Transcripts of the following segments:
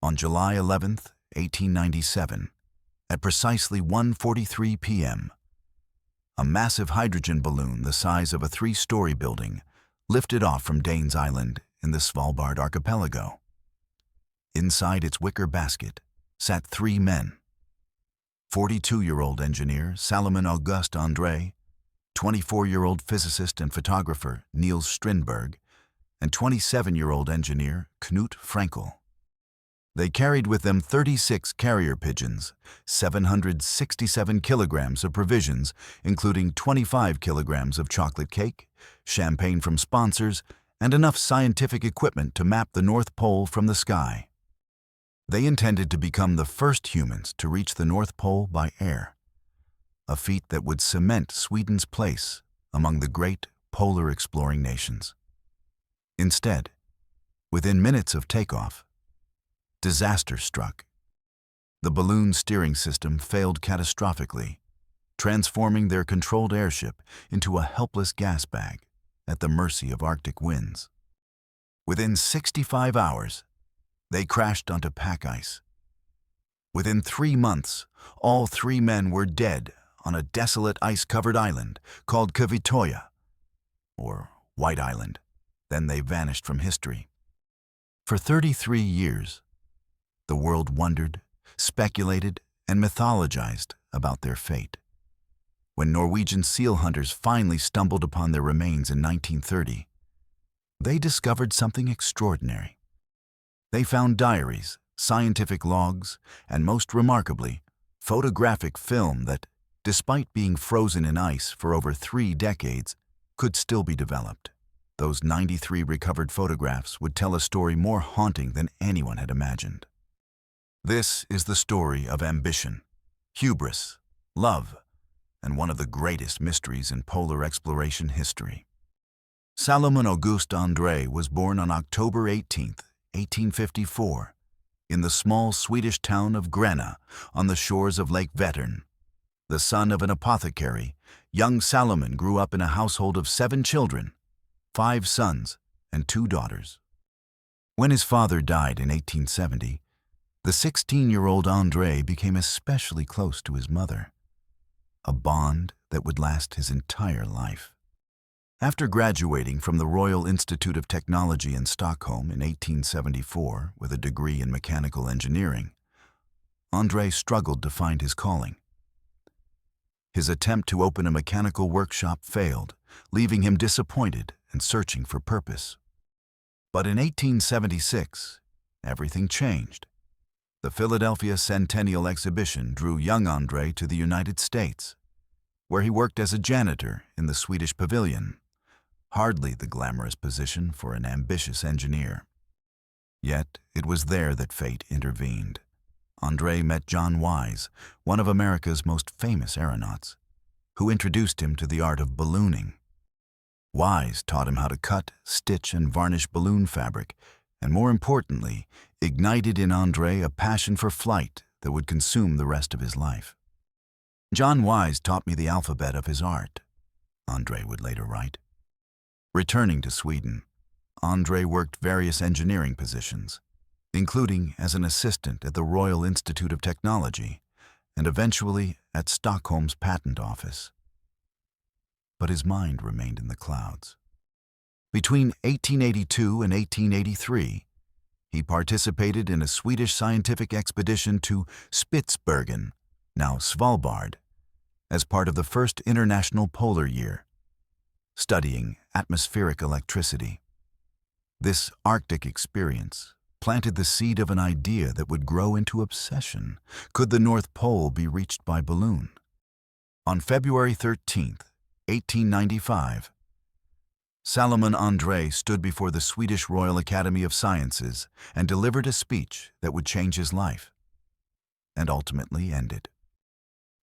On July 11th, 1897, at precisely 1:43 p.m., a massive hydrogen balloon the size of a 3-story building lifted off from Danes Island in the Svalbard archipelago. Inside its wicker basket sat 3 men: 42-year-old engineer Salomon August Andrée, 24-year-old physicist and photographer Nils Strindberg, and 27-year-old engineer Knut Frænkel. They carried with them 36 carrier pigeons, 767 kilograms of provisions, including 25 kilograms of chocolate cake, champagne from sponsors, and enough scientific equipment to map the North Pole from the sky. They intended to become the first humans to reach the North Pole by air, a feat that would cement Sweden's place among the great polar exploring nations. Instead, within minutes of takeoff, disaster struck. The balloon steering system failed catastrophically, transforming their controlled airship into a helpless gas bag at the mercy of Arctic winds. Within 65 hours, they crashed onto pack ice. Within 3 months, all 3 men were dead on a desolate ice-covered island called Kvitoya, or White Island. Then they vanished from history. For 33 years, the world wondered, speculated, and mythologized about their fate. When Norwegian seal hunters finally stumbled upon their remains in 1930, they discovered something extraordinary. They found diaries, scientific logs, and most remarkably, photographic film that, despite being frozen in ice for over 3 decades, could still be developed. Those 93 recovered photographs would tell a story more haunting than anyone had imagined. This is the story of ambition, hubris, love, and one of the greatest mysteries in polar exploration history. Salomon August Andrée was born on October 18, 1854, in the small Swedish town of Gränna on the shores of Lake Vättern. The son of an apothecary, young Salomon grew up in a household of 7 children, 5 sons and 2 daughters. When his father died in 1870, the 16-year-old Andrée became especially close to his mother, a bond that would last his entire life. After graduating from the Royal Institute of Technology in Stockholm in 1874 with a degree in mechanical engineering, Andrée struggled to find his calling. His attempt to open a mechanical workshop failed, leaving him disappointed and searching for purpose. But in 1876, everything changed. The Philadelphia Centennial Exhibition drew young Andrée to the United States, where he worked as a janitor in the Swedish pavilion, hardly the glamorous position for an ambitious engineer. Yet it was there that fate intervened. Andrée met John Wise, one of America's most famous aeronauts, who introduced him to the art of ballooning. Wise taught him how to cut, stitch, and varnish balloon fabric, and more importantly, ignited in Andrée a passion for flight that would consume the rest of his life. "John Wise taught me the alphabet of his art," Andrée would later write. Returning to Sweden, Andrée worked various engineering positions, including as an assistant at the Royal Institute of Technology and eventually at Stockholm's patent office. But his mind remained in the clouds. Between 1882 and 1883, he participated in a Swedish scientific expedition to Spitsbergen, now Svalbard, as part of the first International Polar Year, studying atmospheric electricity. This Arctic experience planted the seed of an idea that would grow into obsession. Could the North Pole be reached by balloon? On February 13, 1895, Salomon Andrée stood before the Swedish Royal Academy of Sciences and delivered a speech that would change his life, and ultimately end it.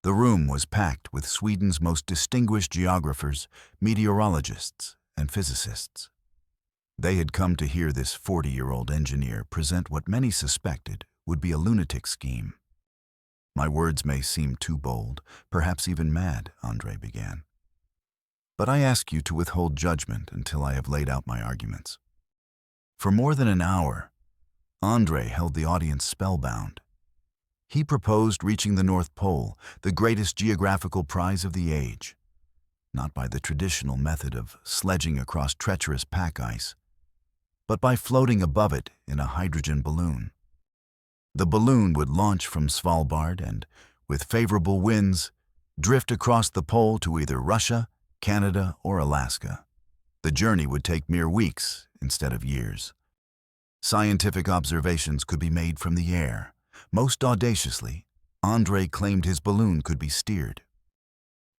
The room was packed with Sweden's most distinguished geographers, meteorologists, and physicists. They had come to hear this 40-year-old engineer present what many suspected would be a lunatic scheme. "My words may seem too bold, perhaps even mad," Andrée began. "But I ask you to withhold judgment until I have laid out my arguments." For more than an hour, Andrée held the audience spellbound. He proposed reaching the North Pole, the greatest geographical prize of the age, not by the traditional method of sledging across treacherous pack ice, but by floating above it in a hydrogen balloon. The balloon would launch from Svalbard and, with favorable winds, drift across the pole to either Russia, Canada, or Alaska. The journey would take mere weeks instead of years. Scientific observations could be made from the air. Most audaciously, Andrée claimed his balloon could be steered.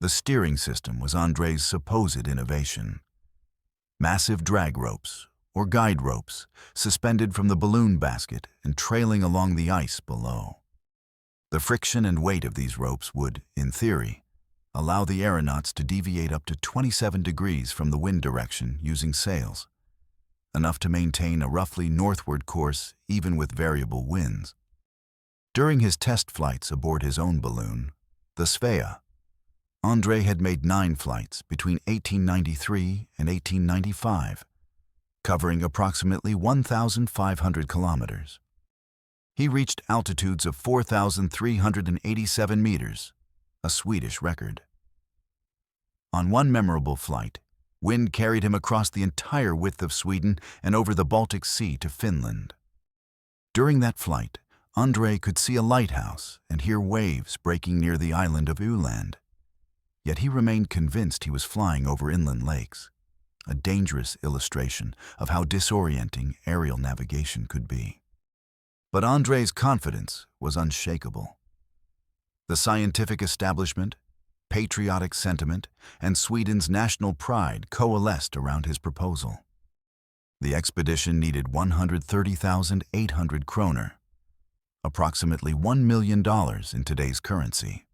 The steering system was Andrée's supposed innovation. Massive drag ropes, or guide ropes, suspended from the balloon basket and trailing along the ice below. The friction and weight of these ropes would, in theory, allow the aeronauts to deviate up to 27 degrees from the wind direction using sails, enough to maintain a roughly northward course even with variable winds. During his test flights aboard his own balloon, the Svea, Andrée had made 9 flights between 1893 and 1895, covering approximately 1,500 kilometers. He reached altitudes of 4,387 meters, a Swedish record. On one memorable flight, wind carried him across the entire width of Sweden and over the Baltic Sea to Finland. During that flight, Andrée could see a lighthouse and hear waves breaking near the island of Öland. Yet he remained convinced he was flying over inland lakes, a dangerous illustration of how disorienting aerial navigation could be. But Andrée's confidence was unshakable. The scientific establishment, patriotic sentiment, and Sweden's national pride coalesced around his proposal. The expedition needed 130,800 kroner, approximately $1 million in today's currency.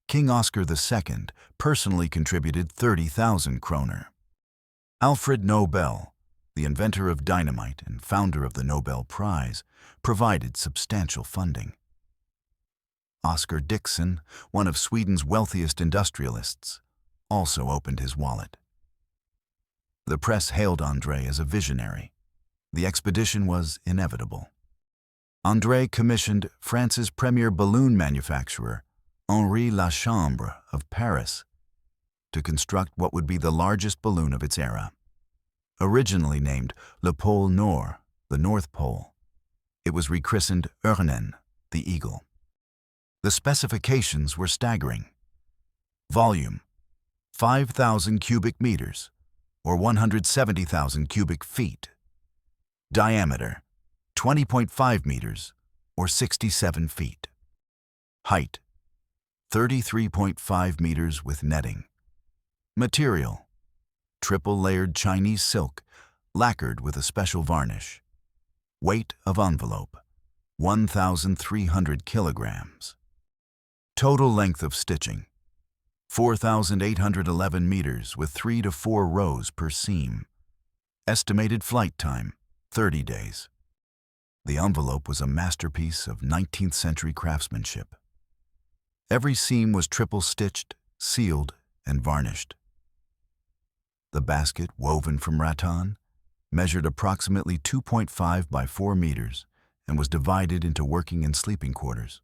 King Oscar II personally contributed 30,000 kroner. Alfred Nobel, the inventor of dynamite and founder of the Nobel Prize, provided substantial funding. Oscar Dixon, one of Sweden's wealthiest industrialists, also opened his wallet. The press hailed Andrée as a visionary. The expedition was inevitable. Andrée commissioned France's premier balloon manufacturer, Henri Lachambre of Paris, to construct what would be the largest balloon of its era. Originally named Le Pôle Nord, the North Pole, it was rechristened Örnen, the Eagle. The specifications were staggering. Volume, 5,000 cubic meters, or 170,000 cubic feet. Diameter, 20.5 meters, or 67 feet. Height, 33.5 meters with netting. Material, triple-layered Chinese silk, lacquered with a special varnish. Weight of envelope, 1,300 kilograms. Total length of stitching, 4,811 meters with 3 to 4 rows per seam. Estimated flight time, 30 days. The envelope was a masterpiece of 19th century craftsmanship. Every seam was triple-stitched, sealed, and varnished. The basket, woven from rattan, measured approximately 2.5 by 4 meters and was divided into working and sleeping quarters.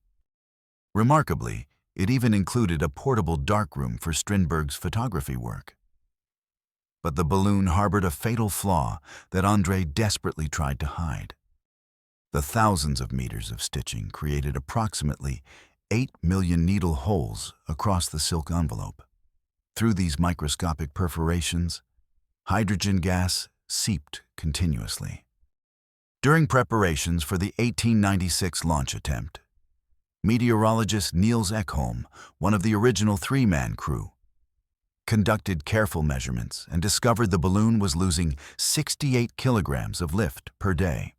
Remarkably, it even included a portable darkroom for Strindberg's photography work. But the balloon harbored a fatal flaw that Andrée desperately tried to hide. The thousands of meters of stitching created approximately 8 million needle holes across the silk envelope. Through these microscopic perforations, hydrogen gas seeped continuously. During preparations for the 1896 launch attempt, meteorologist Nils Ekholm, one of the original 3-man crew, conducted careful measurements and discovered the balloon was losing 68 kilograms of lift per day.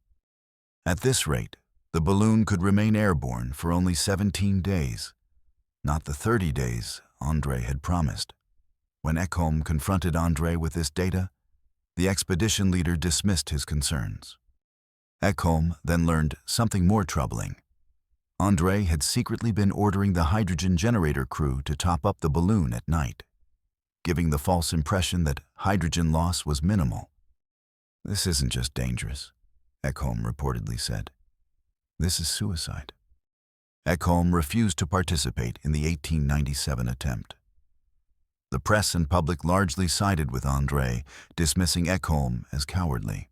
At this rate, the balloon could remain airborne for only 17 days, not the 30 days Andrée had promised. When Ekholm confronted Andrée with this data, the expedition leader dismissed his concerns. Ekholm then learned something more troubling. Andrée had secretly been ordering the hydrogen generator crew to top up the balloon at night, giving the false impression that hydrogen loss was minimal. This isn't just dangerous. Ekholm reportedly said. This is suicide. Ekholm refused to participate in the 1897 attempt. The press and public largely sided with Andrée, dismissing Ekholm as cowardly.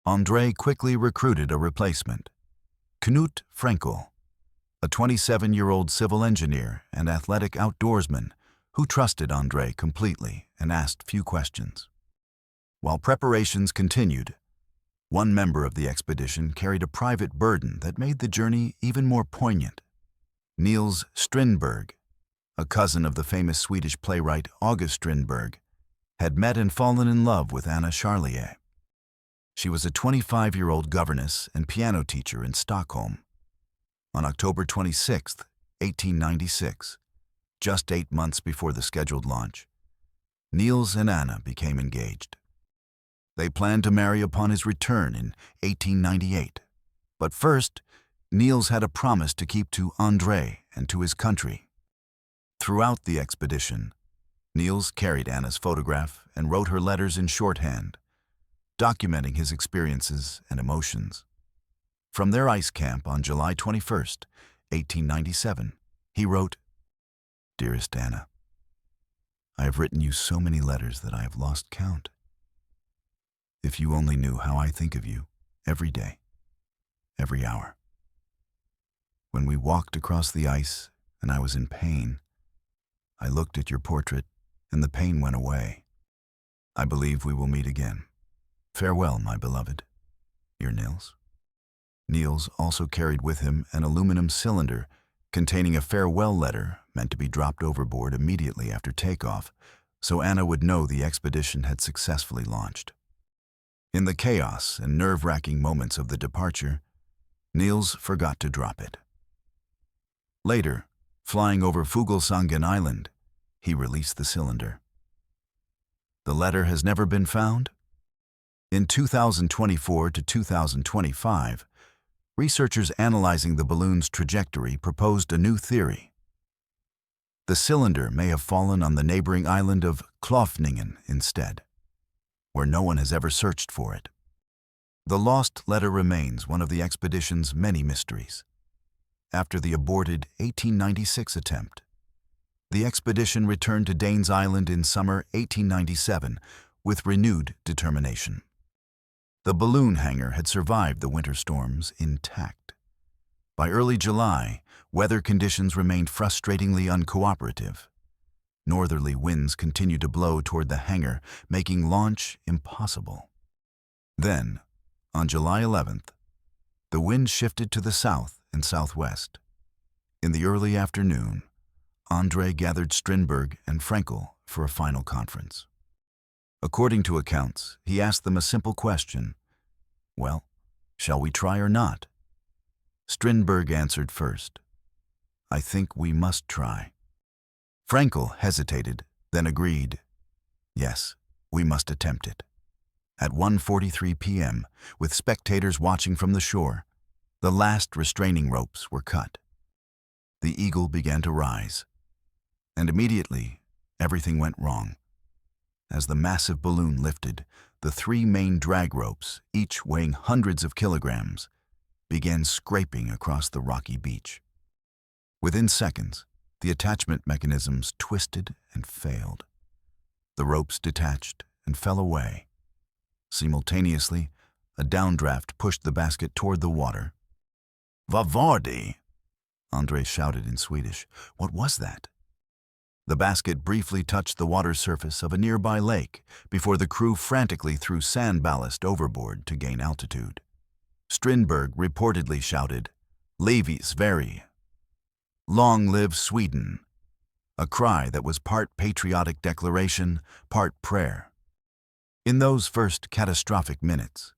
Andrée quickly recruited a replacement, Knut Frænkel, a 27-year-old civil engineer and athletic outdoorsman who trusted Andrée completely and asked few questions. While preparations continued, one member of the expedition carried a private burden that made the journey even more poignant. Nils Strindberg, a cousin of the famous Swedish playwright August Strindberg, had met and fallen in love with Anna Charlier. She was a 25-year-old governess and piano teacher in Stockholm. On October 26, 1896, just 8 months before the scheduled launch, Nils and Anna became engaged. They planned to marry upon his return in 1898, but first, Nils had a promise to keep to Andrée and to his country. Throughout the expedition, Nils carried Anna's photograph and wrote her letters in shorthand, documenting his experiences and emotions. From their ice camp on July 21, 1897, he wrote, "Dearest Anna, I have written you so many letters that I have lost count. If you only knew how I think of you every day, every hour. When we walked across the ice and I was in pain, I looked at your portrait and the pain went away. I believe we will meet again. Farewell, my beloved. Your Nils." Nils also carried with him an aluminum cylinder containing a farewell letter meant to be dropped overboard immediately after takeoff, so Anna would know the expedition had successfully launched. In the chaos and nerve-wracking moments of the departure, Nils forgot to drop it. Later, flying over Fuglsangen Island, he released the cylinder. The letter has never been found? In 2024 to 2025, researchers analyzing the balloon's trajectory proposed a new theory. The cylinder may have fallen on the neighboring island of Klofningen instead, where no one has ever searched for it. The lost letter remains one of the expedition's many mysteries. After the aborted 1896 attempt, the expedition returned to Danes Island in summer 1897 with renewed determination. The balloon hangar had survived the winter storms intact. By early July, weather conditions remained frustratingly uncooperative. Northerly winds continued to blow toward the hangar, making launch impossible. Then, on July 11th, the wind shifted to the south and southwest. In the early afternoon, Andrée gathered Strindberg and Frænkel for a final conference. According to accounts, he asked them a simple question: "Well, shall we try or not?" Strindberg answered first, "I think we must try." Frænkel hesitated, then agreed, "Yes, we must attempt it." At 1:43 p.m., with spectators watching from the shore, the last restraining ropes were cut. The Eagle began to rise, and immediately everything went wrong. As the massive balloon lifted, the 3 main drag ropes, each weighing hundreds of kilograms, began scraping across the rocky beach. Within seconds, the attachment mechanisms twisted and failed. The ropes detached and fell away. Simultaneously, a downdraft pushed the basket toward the water. "Vad var det?" Andrée shouted in Swedish. What was that? The basket briefly touched the water surface of a nearby lake before the crew frantically threw sand ballast overboard to gain altitude. Strindberg reportedly shouted, "Leve Sverige! Long live Sweden!" a cry that was part patriotic declaration, part prayer. In those first catastrophic minutes,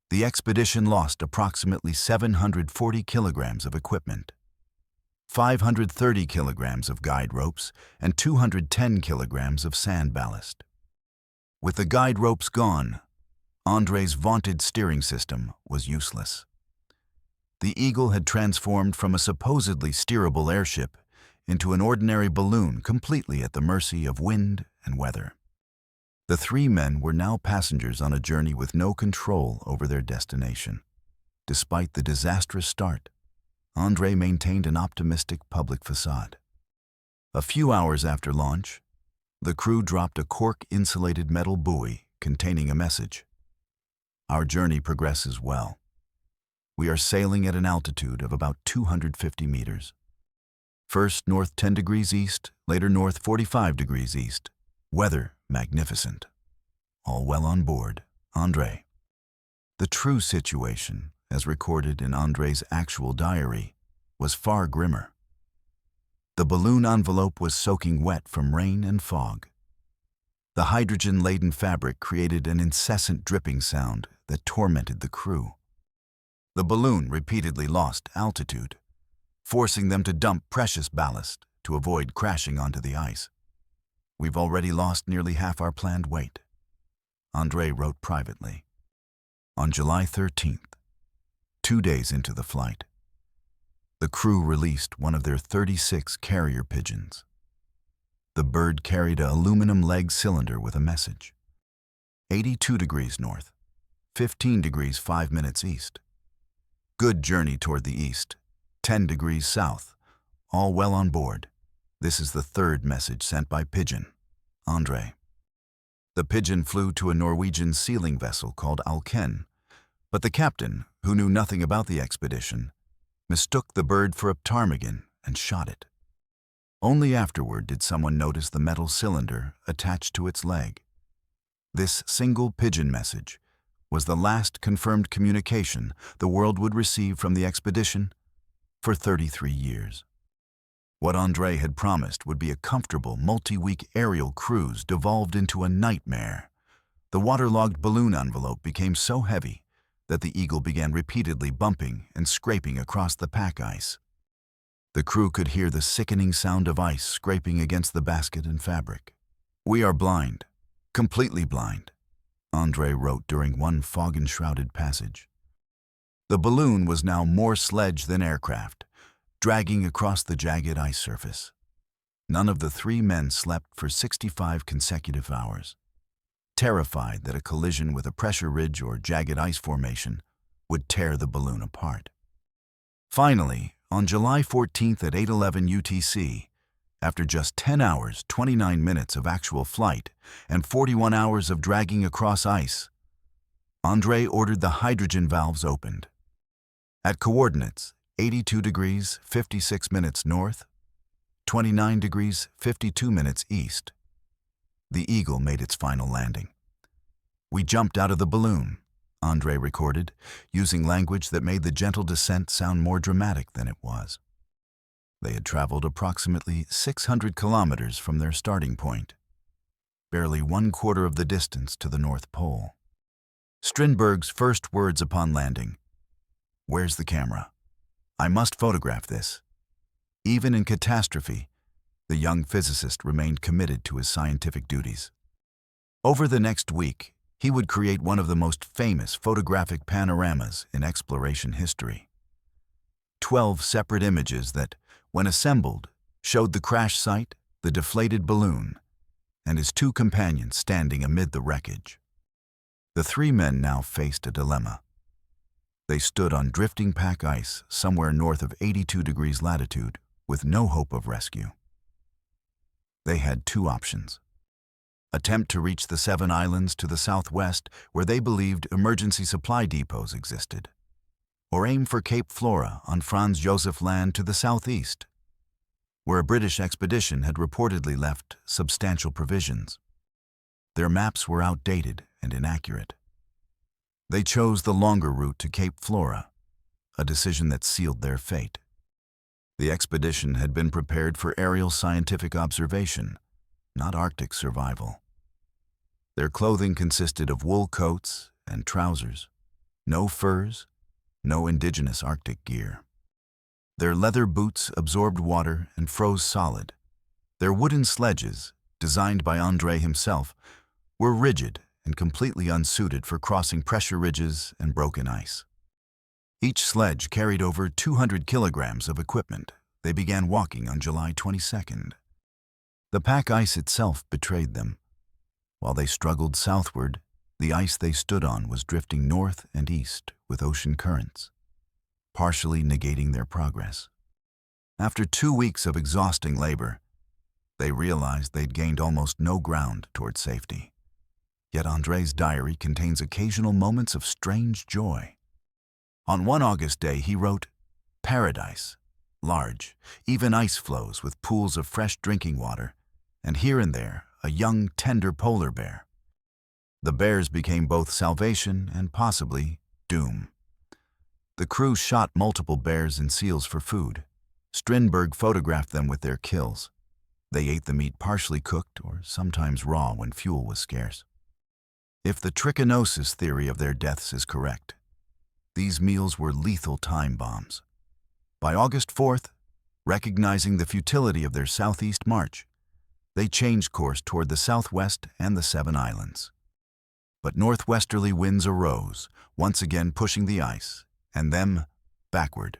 the expedition lost approximately 740 kilograms of equipment, 530 kilograms of guide ropes, and 210 kilograms of sand ballast. With the guide ropes gone, Andrée's vaunted steering system was useless. The Eagle had transformed from a supposedly steerable airship into an ordinary balloon completely at the mercy of wind and weather. The three men were now passengers on a journey with no control over their destination. Despite the disastrous start, Andrée maintained an optimistic public facade. A few hours after launch, the crew dropped a cork-insulated metal buoy containing a message. Our journey progresses well. We are sailing at an altitude of about 250 meters. First north 10 degrees east, later north 45 degrees east. Weather magnificent. All well on board, Andrée. The true situation, as recorded in Andrée's actual diary, was far grimmer. The balloon envelope was soaking wet from rain and fog. The hydrogen-laden fabric created an incessant dripping sound that tormented the crew. The balloon repeatedly lost altitude, forcing them to dump precious ballast to avoid crashing onto the ice. "We've already lost nearly half our planned weight," Andrée wrote privately. On July 13th, 2 days into the flight, the crew released one of their 36 carrier pigeons. The bird carried an aluminum leg cylinder with a message. 82 degrees north, 15 degrees 5 minutes east. Good journey toward the east, 10 degrees south, all well on board. This is the third message sent by pigeon, Andrée. The pigeon flew to a Norwegian sealing vessel called Alken, but the captain, who knew nothing about the expedition, mistook the bird for a ptarmigan and shot it. Only afterward did someone notice the metal cylinder attached to its leg. This single pigeon message was the last confirmed communication the world would receive from the expedition for 33 years. What Andrée had promised would be a comfortable multi-week aerial cruise devolved into a nightmare. The waterlogged balloon envelope became so heavy that the Eagle began repeatedly bumping and scraping across the pack ice. The crew could hear the sickening sound of ice scraping against the basket and fabric. "We are blind, completely blind," Andrée wrote during one fog-enshrouded passage. The balloon was now more sledge than aircraft, dragging across the jagged ice surface. None of the three men slept for 65 consecutive hours, terrified that a collision with a pressure ridge or jagged ice formation would tear the balloon apart. Finally, on July 14th at 8:11 UTC, after just 10 hours, 29 minutes of actual flight and 41 hours of dragging across ice, Andrée ordered the hydrogen valves opened. At coordinates 82 degrees 56 minutes north, 29 degrees 52 minutes east, the Eagle made its final landing. "We jumped out of the balloon," Andrée recorded, using language that made the gentle descent sound more dramatic than it was. They had traveled approximately 600 kilometers from their starting point, barely 1/4 of the distance to the North Pole. Strindberg's first words upon landing: "Where's the camera? I must photograph this." Even in catastrophe, the young physicist remained committed to his scientific duties. Over the next week, he would create one of the most famous photographic panoramas in exploration history. 12 separate images that, when assembled, showed the crash site, the deflated balloon, and his two companions standing amid the wreckage. The three men now faced a dilemma. They stood on drifting pack ice somewhere north of 82 degrees latitude with no hope of rescue. They had two options: attempt to reach the 7 islands to the southwest where they believed emergency supply depots existed, or aim for Cape Flora on Franz Josef Land to the southeast, where a British expedition had reportedly left substantial provisions. Their maps were outdated and inaccurate. They chose the longer route to Cape Flora, a decision that sealed their fate. The expedition had been prepared for aerial scientific observation, not Arctic survival. Their clothing consisted of wool coats and trousers, no furs, no indigenous Arctic gear. Their leather boots absorbed water and froze solid. Their wooden sledges, designed by Andrée himself, were rigid and completely unsuited for crossing pressure ridges and broken ice. Each sledge carried over 200 kilograms of equipment. They began walking on July 22nd. The pack ice itself betrayed them. While they struggled southward, the ice they stood on was drifting north and east with ocean currents, partially negating their progress. After 2 weeks of exhausting labor, they realized they'd gained almost no ground toward safety. Yet Andrée's diary contains occasional moments of strange joy. On one August day, he wrote, "Paradise, large, even ice floes with pools of fresh drinking water, and here and there, a young, tender polar bear." The bears became both salvation and possibly doom. The crew shot multiple bears and seals for food. Strindberg photographed them with their kills. They ate the meat partially cooked or sometimes raw when fuel was scarce. If the trichinosis theory of their deaths is correct, these meals were lethal time bombs. By August 4th, recognizing the futility of their southeast march, they changed course toward the southwest and the Seven Islands. But northwesterly winds arose, once again pushing the ice, and them backward.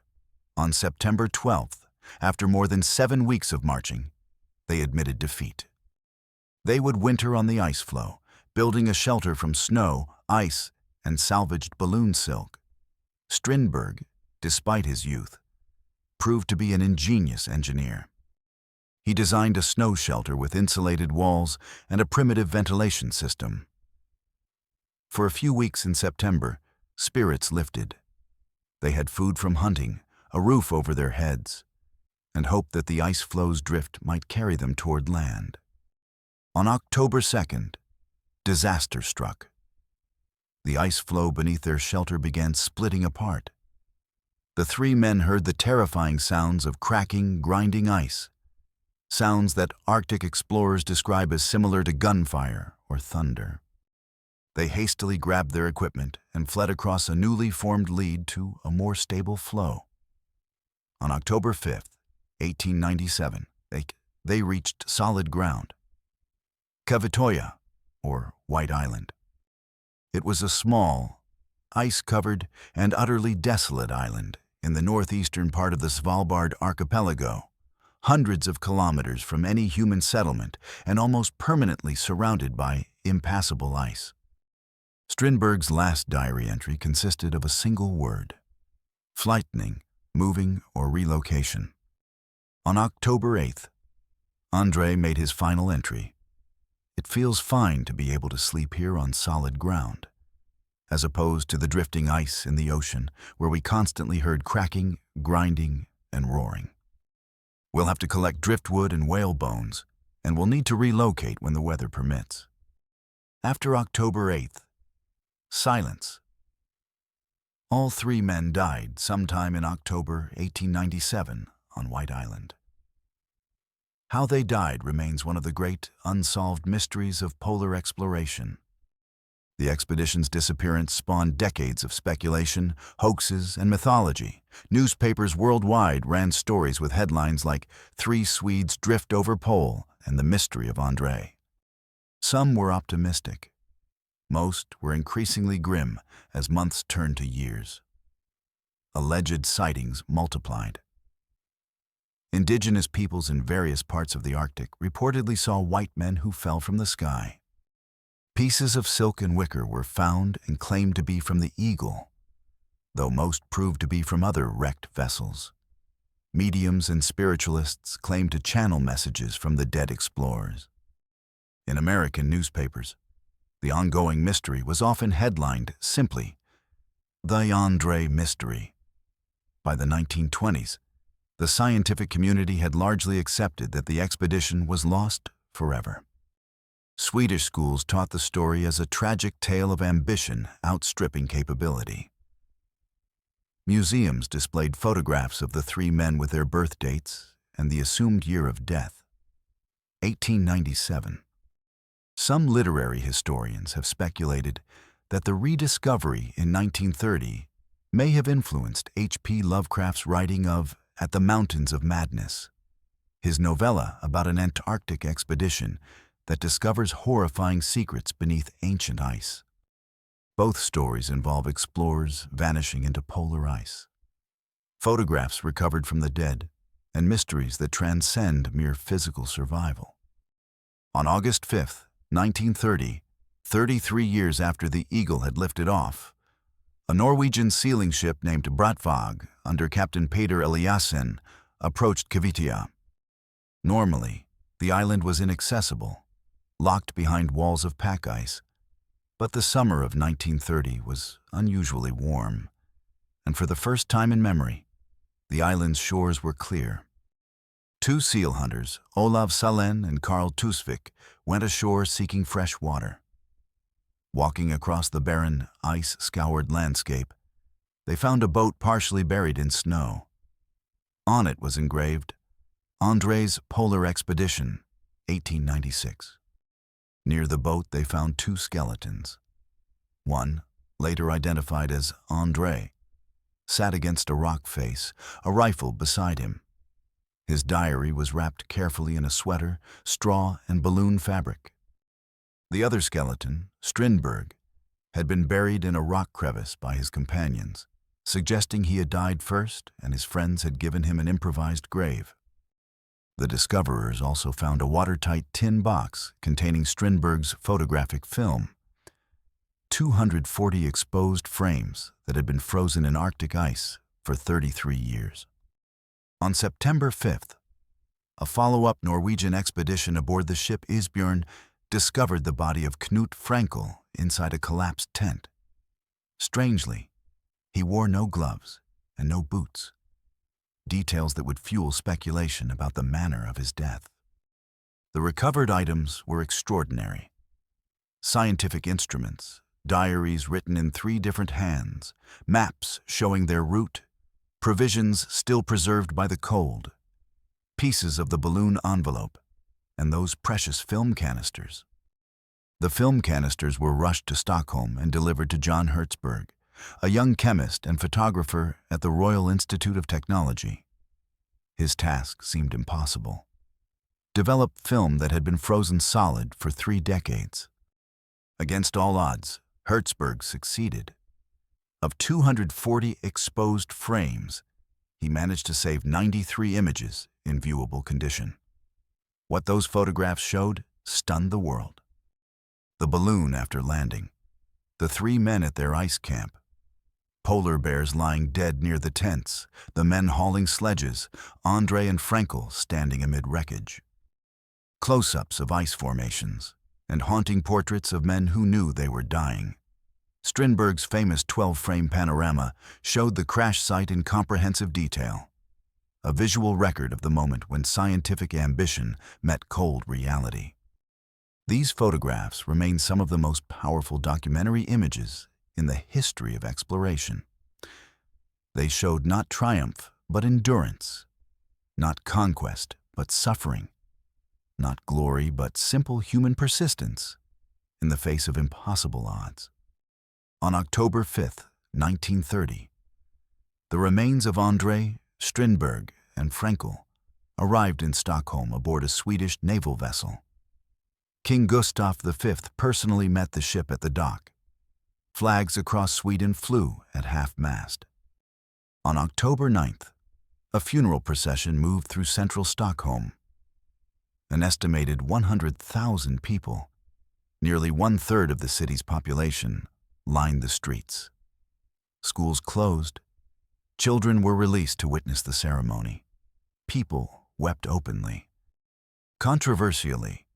On September 12th, after more than 7 weeks of marching, they admitted defeat. They would winter on the ice floe, building a shelter from snow, ice, and salvaged balloon silk. Strindberg, despite his youth, proved to be an ingenious engineer. He designed a snow shelter with insulated walls and a primitive ventilation system. For a few weeks in September, spirits lifted. They had food from hunting, a roof over their heads, and hoped that the ice flow's drift might carry them toward land. On October 2nd, disaster struck. The ice floe beneath their shelter began splitting apart. The 3 men heard the terrifying sounds of cracking, grinding ice, sounds that Arctic explorers describe as similar to gunfire or thunder. They hastily grabbed their equipment and fled across a newly formed lead to a more stable flow. On October 5th, 1897, they reached solid ground. Kavitoya, or White Island. It was a small, ice-covered, and utterly desolate island in the northeastern part of the Svalbard archipelago, hundreds of kilometers from any human settlement and almost permanently surrounded by impassable ice. Strindberg's last diary entry consisted of a single word: flightening, moving, or relocation. On October 8th, Andrée made his final entry. "It feels fine to be able to sleep here on solid ground, as opposed to the drifting ice in the ocean where we constantly heard cracking, grinding, and roaring. We'll have to collect driftwood and whale bones, and we'll need to relocate when the weather permits." After October 8th, silence. All 3 men died sometime in October 1897 on White Island. How they died remains one of the great, unsolved mysteries of polar exploration. The expedition's disappearance spawned decades of speculation, hoaxes, and mythology. Newspapers worldwide ran stories with headlines like "3 Swedes Drift Over Pole" and "The Mystery of Andrée." Some were optimistic. Most were increasingly grim as months turned to years. Alleged sightings multiplied. Indigenous peoples in various parts of the Arctic reportedly saw white men who fell from the sky. Pieces of silk and wicker were found and claimed to be from the Eagle, though most proved to be from other wrecked vessels. Mediums and spiritualists claimed to channel messages from the dead explorers. In American newspapers, the ongoing mystery was often headlined simply, "The Andrée Mystery." By the 1920s, the scientific community had largely accepted that the expedition was lost forever. Swedish schools taught the story as a tragic tale of ambition outstripping capability. Museums displayed photographs of the 3 men with their birth dates and the assumed year of death, 1897. Some literary historians have speculated that the rediscovery in 1930 may have influenced H.P. Lovecraft's writing of At the Mountains of Madness, his novella about an Antarctic expedition that discovers horrifying secrets beneath ancient ice. Both stories involve explorers vanishing into polar ice, photographs recovered from the dead, and mysteries that transcend mere physical survival. On August 5th, 1930, 33 years after the Eagle had lifted off, a Norwegian sealing ship named Brattvåg under Captain Peder Eliassen approached Kvitia. Normally, the island was inaccessible, locked behind walls of pack ice, but the summer of 1930 was unusually warm, and for the first time in memory, the island's shores were clear. Two seal hunters, Olav Salen and Karl Tusvik, went ashore seeking fresh water. Walking across the barren, ice-scoured landscape, they found a boat partially buried in snow. On it was engraved, Andrée's Polar Expedition, 1896. Near the boat they found two skeletons. One, later identified as Andrée, sat against a rock face, a rifle beside him. His diary was wrapped carefully in a sweater, straw, and balloon fabric. The other skeleton, Strindberg, had been buried in a rock crevice by his companions, suggesting he had died first and his friends had given him an improvised grave. The discoverers also found a watertight tin box containing Strindberg's photographic film, 240 exposed frames that had been frozen in Arctic ice for 33 years. On September 5th, a follow-up Norwegian expedition aboard the ship Isbjørn discovered the body of Knut Frænkel inside a collapsed tent. Strangely, he wore no gloves and no boots, details that would fuel speculation about the manner of his death. The recovered items were extraordinary. Scientific instruments, diaries written in 3 different hands, maps showing their route, provisions still preserved by the cold, pieces of the balloon envelope, and those precious film canisters. The film canisters were rushed to Stockholm and delivered to John Hertzberg, a young chemist and photographer at the Royal Institute of Technology. His task seemed impossible. Develop film that had been frozen solid for 3 decades. Against all odds, Hertzberg succeeded. Of 240 exposed frames, he managed to save 93 images in viewable condition. What those photographs showed stunned the world. The balloon after landing, the 3 men at their ice camp, polar bears lying dead near the tents, the men hauling sledges, Andrée and Frænkel standing amid wreckage. Close-ups of ice formations, and haunting portraits of men who knew they were dying. Strindberg's famous 12-frame panorama showed the crash site in comprehensive detail, a visual record of the moment when scientific ambition met cold reality. These photographs remain some of the most powerful documentary images in the history of exploration. They showed not triumph, but endurance, not conquest, but suffering, not glory, but simple human persistence in the face of impossible odds. On October 5th, 1930, the remains of Andrée, Strindberg, and Frænkel arrived in Stockholm aboard a Swedish naval vessel. King Gustav V personally met the ship at the dock. Flags across Sweden flew at half-mast. On October 9th, a funeral procession moved through central Stockholm. An estimated 100,000 people, nearly 1/3 of the city's population, lined the streets. Schools closed. Children were released to witness the ceremony. People wept openly. Controversially,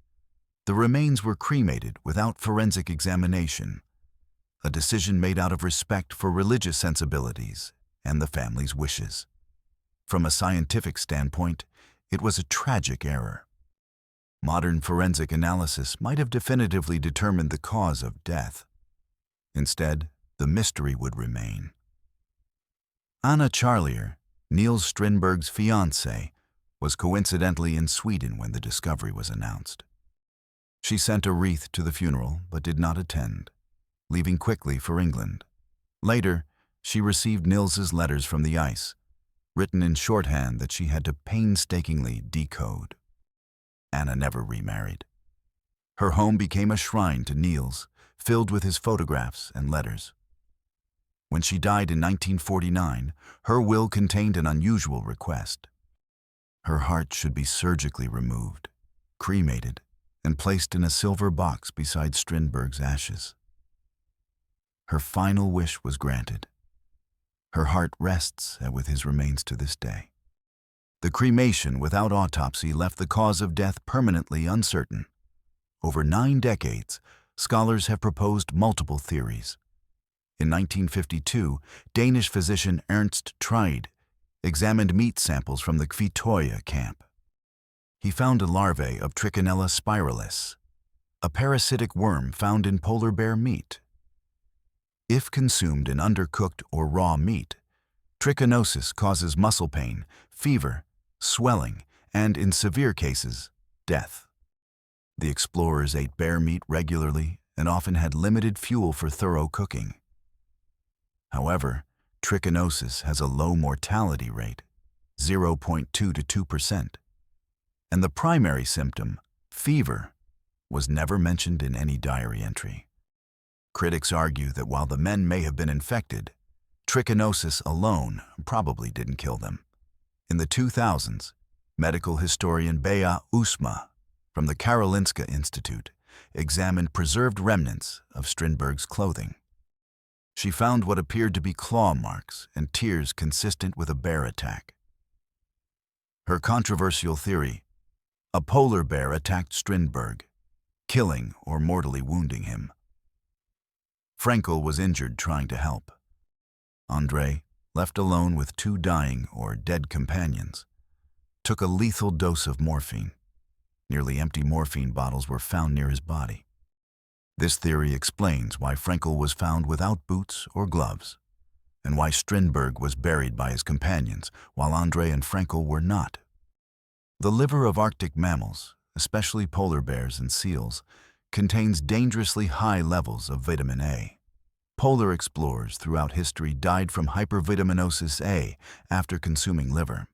the remains were cremated without forensic examination, a decision made out of respect for religious sensibilities and the family's wishes. From a scientific standpoint, it was a tragic error. Modern forensic analysis might have definitively determined the cause of death. Instead, the mystery would remain. Anna Charlier, Nils Strindberg's fiancée, was coincidentally in Sweden when the discovery was announced. She sent a wreath to the funeral but did not attend, leaving quickly for England. Later, she received Nils's letters from the ice, written in shorthand that she had to painstakingly decode. Anna never remarried. Her home became a shrine to Nils, filled with his photographs and letters. When she died in 1949, her will contained an unusual request. Her heart should be surgically removed, cremated, and placed in a silver box beside Strindberg's ashes. Her final wish was granted. Her heart rests with his remains to this day. The cremation without autopsy left the cause of death permanently uncertain. Over 9 decades, scholars have proposed multiple theories. In 1952, Danish physician Ernst Strindberg examined meat samples from the Kvitoya camp. He found a larvae of Trichinella spiralis, a parasitic worm found in polar bear meat. If consumed in undercooked or raw meat, trichinosis causes muscle pain, fever, swelling, and, in severe cases, death. The explorers ate bear meat regularly and often had limited fuel for thorough cooking. However, trichinosis has a low mortality rate, 0.2 to 2%, and the primary symptom, fever, was never mentioned in any diary entry. Critics argue that while the men may have been infected, trichinosis alone probably didn't kill them. In the 2000s, medical historian Bea Usma from the Karolinska Institute examined preserved remnants of Strindberg's clothing. She found what appeared to be claw marks and tears consistent with a bear attack. Her controversial theory: a polar bear attacked Strindberg, killing or mortally wounding him. Frænkel was injured trying to help. Andrée, left alone with 2 dying or dead companions, took a lethal dose of morphine. Nearly empty morphine bottles were found near his body. This theory explains why Frænkel was found without boots or gloves, and why Strindberg was buried by his companions, while Andrée and Frænkel were not. The liver of Arctic mammals, especially polar bears and seals, contains dangerously high levels of vitamin A. Polar explorers throughout history died from hypervitaminosis A after consuming liver.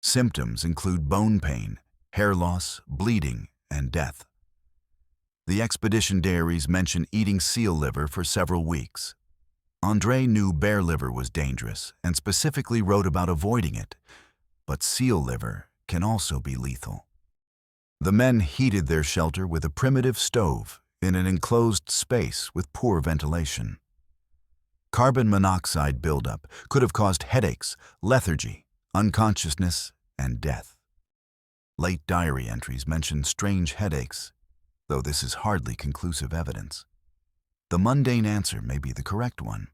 Symptoms include bone pain, hair loss, bleeding, and death. The expedition diaries mention eating seal liver for several weeks. Andrée knew bear liver was dangerous and specifically wrote about avoiding it, but seal liver can also be lethal. The men heated their shelter with a primitive stove in an enclosed space with poor ventilation. Carbon monoxide buildup could have caused headaches, lethargy, unconsciousness, and death. Late diary entries mention strange headaches, though this is hardly conclusive evidence. The mundane answer may be the correct one.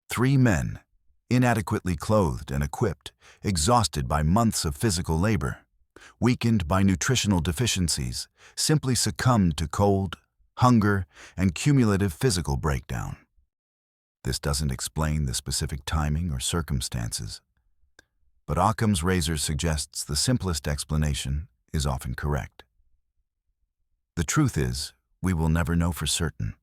3 men, inadequately clothed and equipped, exhausted by months of physical labor, weakened by nutritional deficiencies, simply succumbed to cold, hunger, and cumulative physical breakdown. This doesn't explain the specific timing or circumstances, but Occam's razor suggests the simplest explanation is often correct. The truth is, we will never know for certain.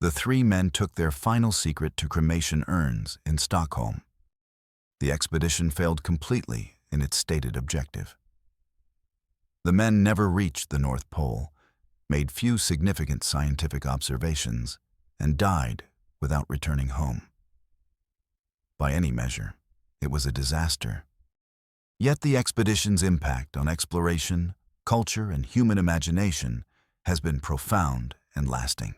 The 3 men took their final secret to cremation urns in Stockholm. The expedition failed completely in its stated objective. The men never reached the North Pole, made few significant scientific observations, and died without returning home. By any measure, it was a disaster. Yet the expedition's impact on exploration, culture, and human imagination has been profound and lasting.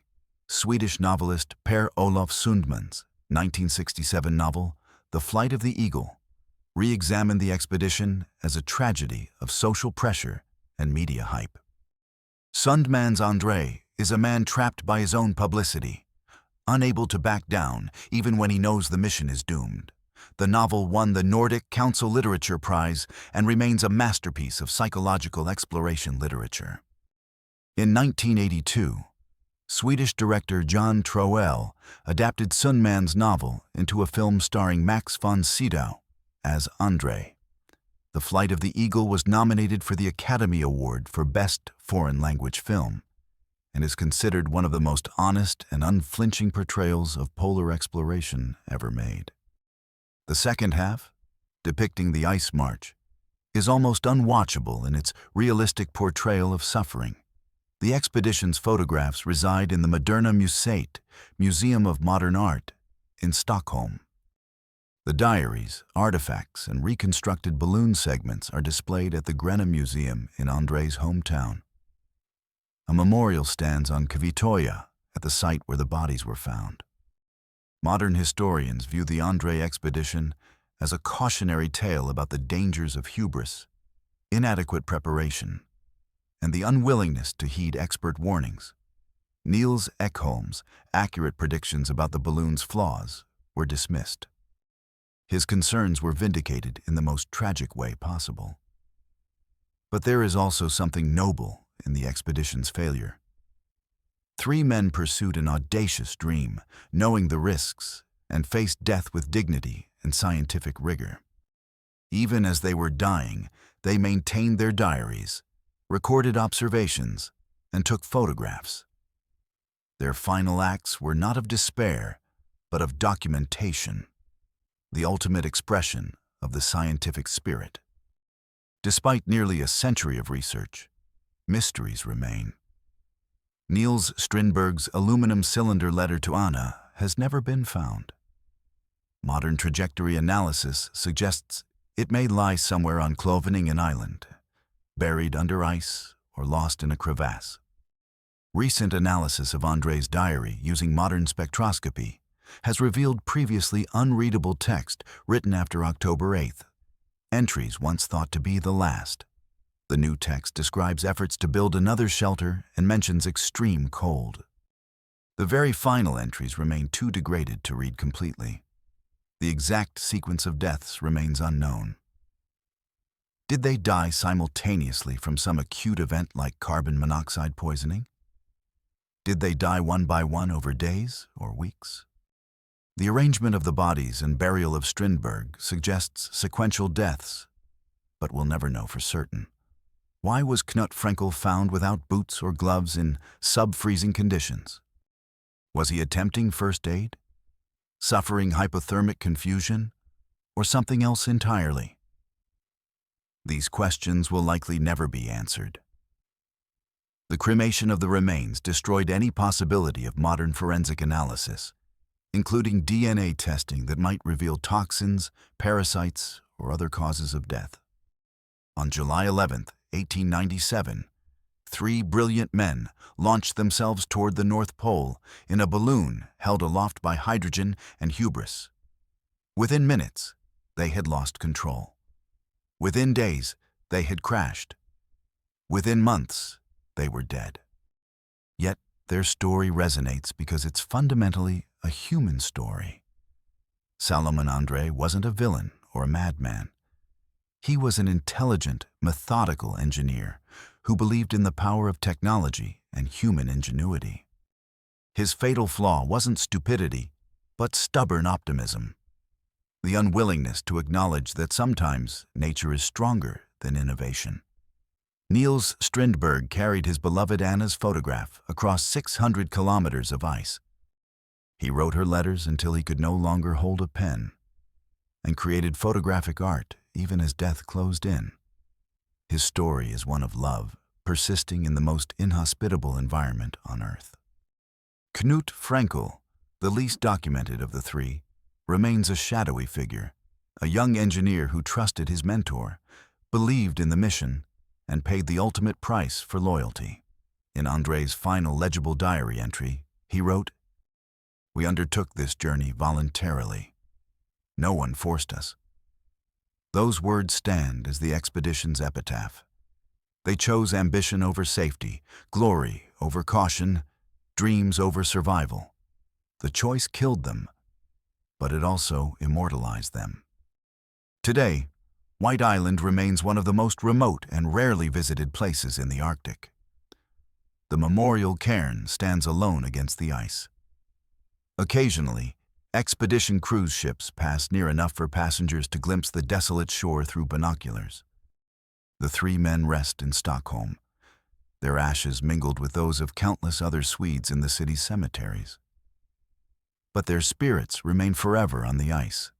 Swedish novelist Per-Olof Sundman's 1967 novel, The Flight of the Eagle, re-examined the expedition as a tragedy of social pressure and media hype. Sundman's Andrée is a man trapped by his own publicity, unable to back down even when he knows the mission is doomed. The novel won the Nordic Council Literature Prize and remains a masterpiece of psychological exploration literature. In 1982, Swedish director Jan Troell adapted Sundman's novel into a film starring Max von Sydow as Andrée. The Flight of the Eagle was nominated for the Academy Award for Best Foreign Language Film and is considered one of the most honest and unflinching portrayals of polar exploration ever made. The second half, depicting the ice march, is almost unwatchable in its realistic portrayal of suffering. The expedition's photographs reside in the Moderna Museet, Museum of Modern Art, in Stockholm. The diaries, artifacts, and reconstructed balloon segments are displayed at the Grena Museum in Andrée's hometown. A memorial stands on Kvitoya at the site where the bodies were found. Modern historians view the Andrée Expedition as a cautionary tale about the dangers of hubris, inadequate preparation, and the unwillingness to heed expert warnings. Niels Ekholm's accurate predictions about the balloon's flaws were dismissed. His concerns were vindicated in the most tragic way possible. But there is also something noble in the expedition's failure. 3 men pursued an audacious dream, knowing the risks, and faced death with dignity and scientific rigor. Even as they were dying, they maintained their diaries, recorded observations, and took photographs. Their final acts were not of despair, but of documentation, the ultimate expression of the scientific spirit. Despite nearly a century of research, mysteries remain. Nils Strindberg's aluminum cylinder letter to Anna has never been found. Modern trajectory analysis suggests it may lie somewhere on Kloveningen Island, buried under ice or lost in a crevasse. Recent analysis of Andrée's diary using modern spectroscopy has revealed previously unreadable text written after October 8th, entries once thought to be the last. The new text describes efforts to build another shelter and mentions extreme cold. The very final entries remain too degraded to read completely. The exact sequence of deaths remains unknown. Did they die simultaneously from some acute event like carbon monoxide poisoning? Did they die one by one over days or weeks? The arrangement of the bodies and burial of Strindberg suggests sequential deaths, but we'll never know for certain. Why was Knut Frænkel found without boots or gloves in sub-freezing conditions? Was he attempting first aid, suffering hypothermic confusion, or something else entirely? These questions will likely never be answered. The cremation of the remains destroyed any possibility of modern forensic analysis, including DNA testing that might reveal toxins, parasites, or other causes of death. On July 11, 1897, 3 brilliant men launched themselves toward the North Pole in a balloon held aloft by hydrogen and hubris. Within minutes, they had lost control. Within days, they had crashed. Within months, they were dead. Yet their story resonates because it's fundamentally a human story. Salomon Andrée wasn't a villain or a madman. He was an intelligent, methodical engineer who believed in the power of technology and human ingenuity. His fatal flaw wasn't stupidity, but stubborn optimism. The unwillingness to acknowledge that sometimes nature is stronger than innovation. Nils Strindberg carried his beloved Anna's photograph across 600 kilometers of ice. He wrote her letters until he could no longer hold a pen, and created photographic art even as death closed in. His story is one of love, persisting in the most inhospitable environment on Earth. Knut Frænkel, the least documented of the 3, remains a shadowy figure, a young engineer who trusted his mentor, believed in the mission, and paid the ultimate price for loyalty. In Andrée's final legible diary entry, he wrote, "We undertook this journey voluntarily. No one forced us." Those words stand as the expedition's epitaph. They chose ambition over safety, glory over caution, dreams over survival. The choice killed them, but it also immortalized them. Today, White Island remains one of the most remote and rarely visited places in the Arctic. The memorial cairn stands alone against the ice. Occasionally, expedition cruise ships pass near enough for passengers to glimpse the desolate shore through binoculars. The 3 men rest in Stockholm, their ashes mingled with those of countless other Swedes in the city's cemeteries. But their spirits remain forever on the ice.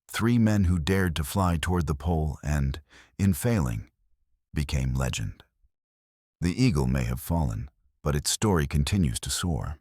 3 men who dared to fly toward the pole and, in failing, became legend. The eagle may have fallen, but its story continues to soar.